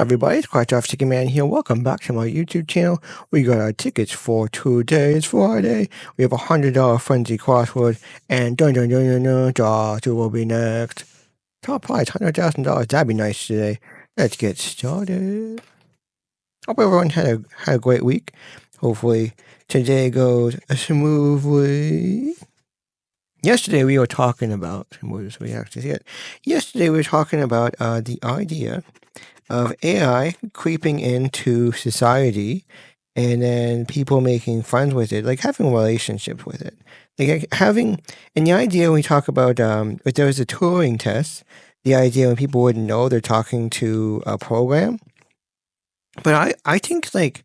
Everybody, it's Quite Off Chicken Man here. Welcome back to my YouTube channel. We got our tickets for today. It's Friday. We have $100 frenzy crossword, and dun dun dun dun dun, Josh will be next. Top prize $100,000. That'd be nice today. Let's get started. Hope everyone had a great week. Hopefully today goes smoothly. Yesterday we were talking about Yesterday we were talking about the idea of AI creeping into society and then people making friends with it, like having relationships with it. And the idea we talk about, if there was a Turing test, the idea when people wouldn't know they're talking to a program. But I think like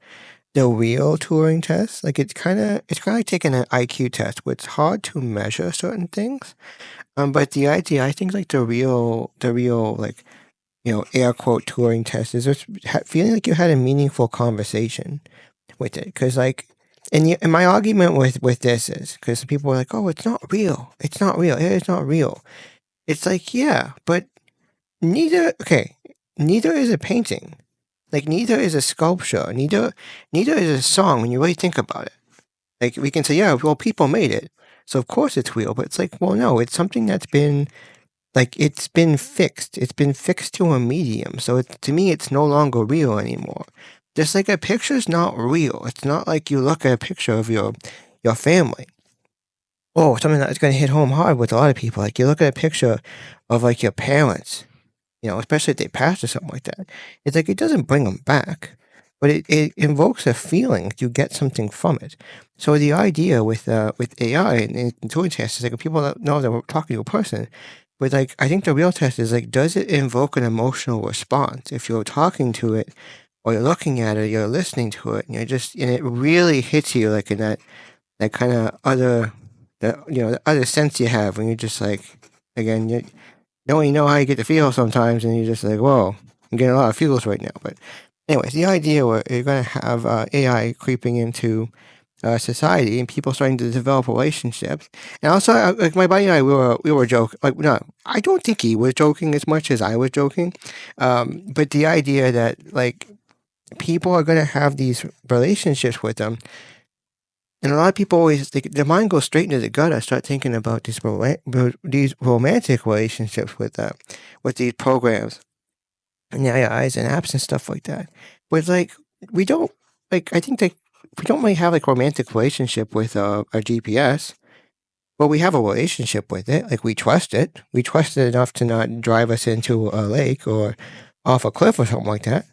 the real Turing test, like it's kind of like taking an IQ test, where it's hard to measure certain things. But the idea, I think like the real like, air quote Turing test is just feeling like you had a meaningful conversation with it. Because and my argument with this is because people are like, oh, it's not real. It's not real. It's not real. It's like, yeah, but neither is a painting. Like neither is a sculpture. Neither is a song when you really think about it. Like we can say, yeah, well, people made it. So of course it's real. But it's like, well, no, it's something that's been it's been fixed. It's been fixed to a medium. So to me, it's no longer real anymore. Just like a picture's not real. It's not like you look at a picture of your family. Oh, something that's going to hit home hard with a lot of people. Like you look at a picture of like your parents, especially if they passed or something like that. It's like it doesn't bring them back, but it invokes a feeling. You get something from it. So the idea with AI and intuitive tests is like if people don't know that we're talking to a person. But like I think the real test is like, does it invoke an emotional response? If you're talking to it, or you're looking at it, you're listening to it, and it really hits you like in that kind of the other sense you have when you're just like, again, you don't really know how you get to feel sometimes, and you're just like, whoa, I'm getting a lot of feels right now. But anyways, the idea where you're going to have AI creeping into society and people starting to develop relationships. And also, like my buddy and I, we were joking. Like, no, I don't think he was joking as much as I was joking. But the idea that like people are going to have these relationships with them, and a lot of people always their mind goes straight into the gut. I start thinking about these romantic relationships with these programs and the AIs and apps and stuff like that. But like we don't I think that we don't really have like romantic relationship with our GPS, but we have a relationship with it. Like we trust it. We trust it enough to not drive us into a lake or off a cliff or something like that.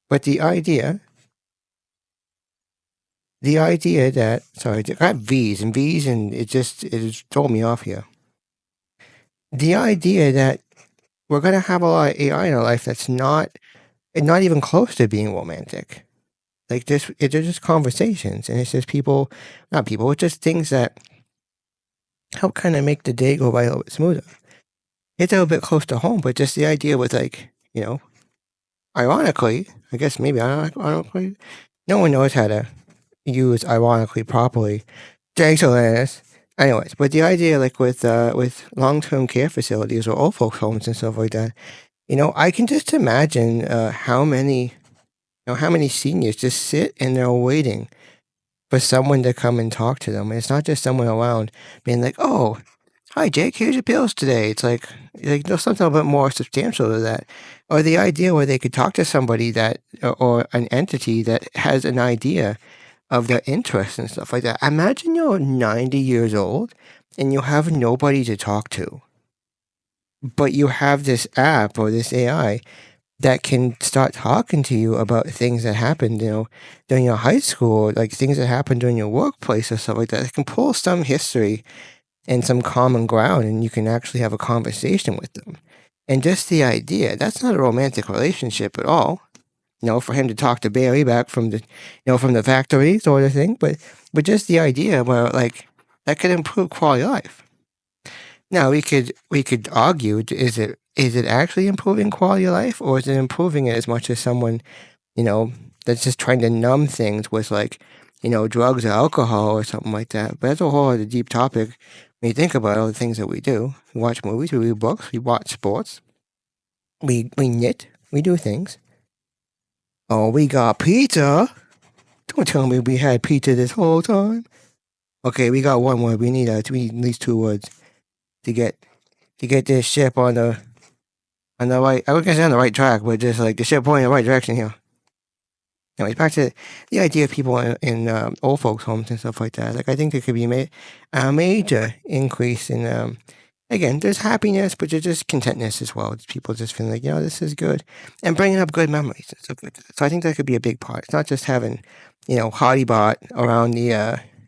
But the idea that sorry, I got V's and it just throw me off here. The idea that we're gonna have a lot of AI in our life that's not even close to being romantic. Like they're just conversations, and it's just not people, it's just things that help kind of make the day go by a little bit smoother. It's a little bit close to home, but just the idea with like, ironically, I guess maybe ironically, no one knows how to use ironically properly. Thanks, Alanis. Anyways, but the idea like with long-term care facilities or old folks homes and stuff like that, I can just imagine how many seniors just sit and they're waiting for someone to come and talk to them. And it's not just someone around being like, oh, hi, Jake, here's your pills today. It's like there's something a bit more substantial to that. Or the idea where they could talk to somebody or an entity that has an idea of their interests and stuff like that. Imagine you're 90 years old and you have nobody to talk to, but you have this app or this AI that can start talking to you about things that happened, during your high school, like things that happened during your workplace or stuff like that. It can pull some history and some common ground, and you can actually have a conversation with them. And just the idea, that's not a romantic relationship at all. For him to talk to Barry back from the factory sort of thing, but just the idea where like that could improve quality of life. Now we could argue, is it actually improving quality of life, or is it improving it as much as someone, that's just trying to numb things with like, drugs or alcohol or something like that. But that's a whole other deep topic when you think about all the things that we do. We watch movies, we read books, we watch sports, we knit, we do things. Oh, we got pizza. Don't tell me we had pizza this whole time. Okay, we got one word. We need at least two words to get this ship on the right. I wouldn't say on the right track, but just like the ship pointing in the right direction here. Anyways, back to the idea of people in old folks' homes and stuff like that. Like, I think there could be a major increase in, again, there's happiness, but there's just contentness as well. It's people just feeling like, this is good, and bringing up good memories and stuff like that. So I think that could be a big part. It's not just having, hottie bot around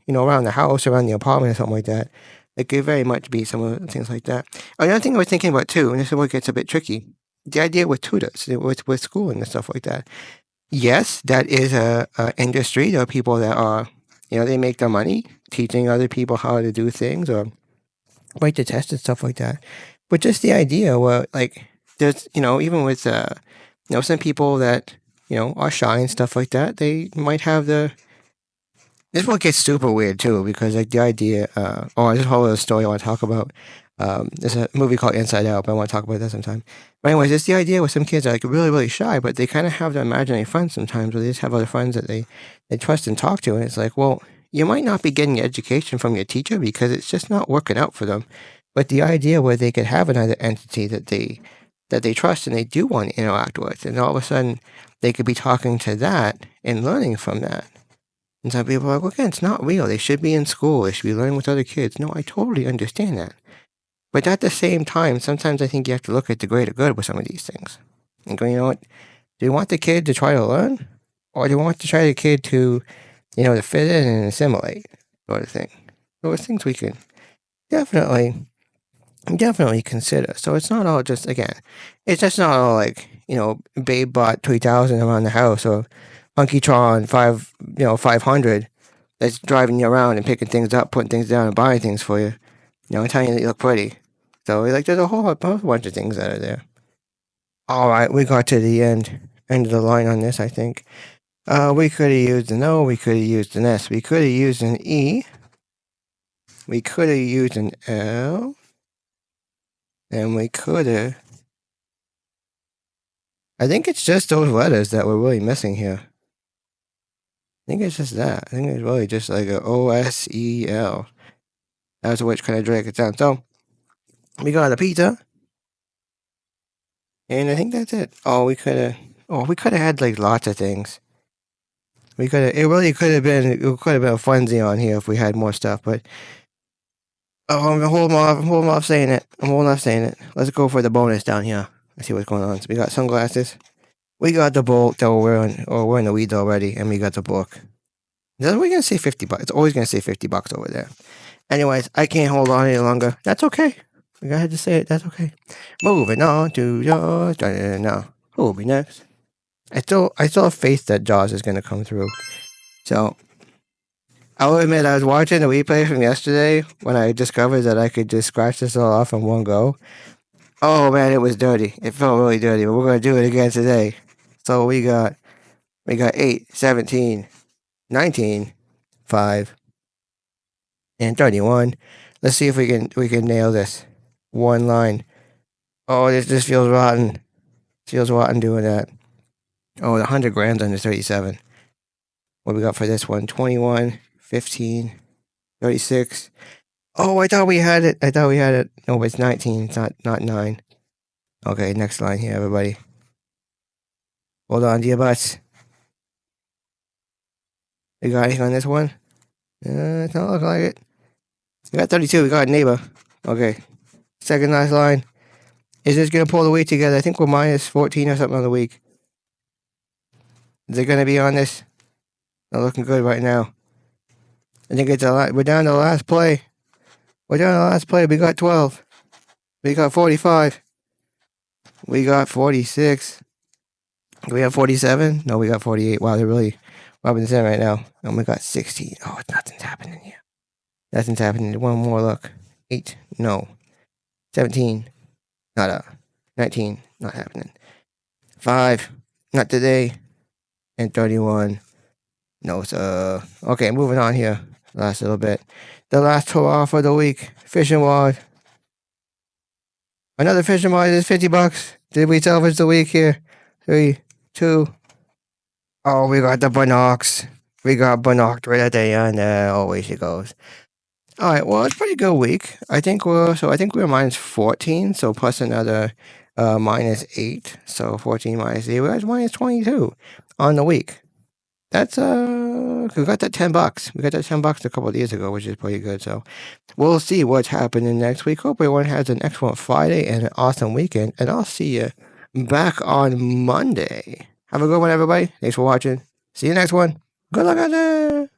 around the house, around the apartment or something like that. It could very much be some of the things like that. Another thing I was thinking about too, and this is where it gets a bit tricky, the idea with tutors, with schooling and stuff like that. Yes, that is a industry. There are people that are, they make their money teaching other people how to do things or write the test and stuff like that. But just the idea where, like, there's, even with, some people that, are shy and stuff like that, they might have this one gets super weird too, because like the idea, this whole other story I want to talk about. There's a movie called Inside Out, but I want to talk about that sometime. But anyways, it's the idea where some kids are like really, really shy, but they kind of have their imaginary friends sometimes, where they just have other friends that they trust and talk to, and it's like, well, you might not be getting education from your teacher because it's just not working out for them. But the idea where they could have another entity that they trust and they do want to interact with, and all of a sudden they could be talking to that and learning from that. And some people are like, well, again, it's not real. They should be in school. They should be learning with other kids. No, I totally understand that. But at the same time, sometimes I think you have to look at the greater good with some of these things. And go, you know what? Do you want the kid to try to learn? Or do you want to try the kid to, to fit in and assimilate, sort of thing? Those things we can definitely, definitely consider. So it's not all just, again, it's just not all like, Babe bought 3,000 around the house or Hunky-Tron 500 that's driving you around and picking things up, putting things down, and buying things for you. And telling you that you look pretty. So like, there's a whole bunch of things that are there. All right, we got to the end of the line on this. I think we could have used an O, we could have used an S, we could have used an E, we could have used an L, and we could have. I think it's just those letters that we're really missing here. I think it's just that. I think it's really just like a OSEL. That's which kind of drag it down. So we got a pizza, and I think that's it. We could have had like lots of things. We could have. It really could have been. It could have been a funzy on here if we had more stuff. But I'm holding off. I'm holding off saying it. Let's go for the bonus down here. Let's see what's going on. So we got sunglasses. We got the bolt that we're in the weeds already, and we got the book. We're gonna say $50. It's always gonna say $50 over there. Anyways, I can't hold on any longer. That's okay. I had to say it. That's okay. Moving on to Jaws. Now, who will be next? I still have faith that Jaws is gonna come through. So I'll admit I was watching the replay from yesterday when I discovered that I could just scratch this all off in one go. Oh man, it was dirty. It felt really dirty, but we're gonna do it again today. So we got 8, 17, 19, 5, and 31. Let's see if we can nail this. One line. Oh, this feels rotten. Feels rotten doing that. Oh, the 100 grams under 37. What we got for this one? 21, 15, 36. Oh, I thought we had it. No, but it's 19. It's not 9. Okay, next line here, everybody. Hold on to your butts. You got anything on this one? It's not looking like it. We got 32. We got a neighbor. Okay. Second last line. Is this going to pull the week together? I think we're minus 14 or something on the week. Is it going to be on this? Not looking good right now. I think it's a lot. We're down to the last play. We got 12. We got 45. We got 46. Do we have 47? No, we got 48. Wow, they're really rubbing this in right now. And we got 16. Oh, nothing's happening here. Nothing's happening. One more look. 8. No. 17. Not 19. Not happening. 5. Not today. And 31. No, sir. Okay, moving on here. Last little bit. The last hurrah for the week. Fishing rod. Another fishing rod is $50. Did we salvage the week here? 3, 2, Oh, we got the Binocs. We got Binoc right at the end. Away she goes. All right. Well, it's a pretty good week. I think we're minus 14. So plus another minus 8. So 14 minus 8. We're at minus 22 on the week. That's we got that $10. We got that $10 a couple of days ago, which is pretty good. So we'll see what's happening next week. Hope everyone has an excellent Friday and an awesome weekend. And I'll see you back on Monday. Have a good one, everybody. Thanks for watching. See you next one. Good luck out there.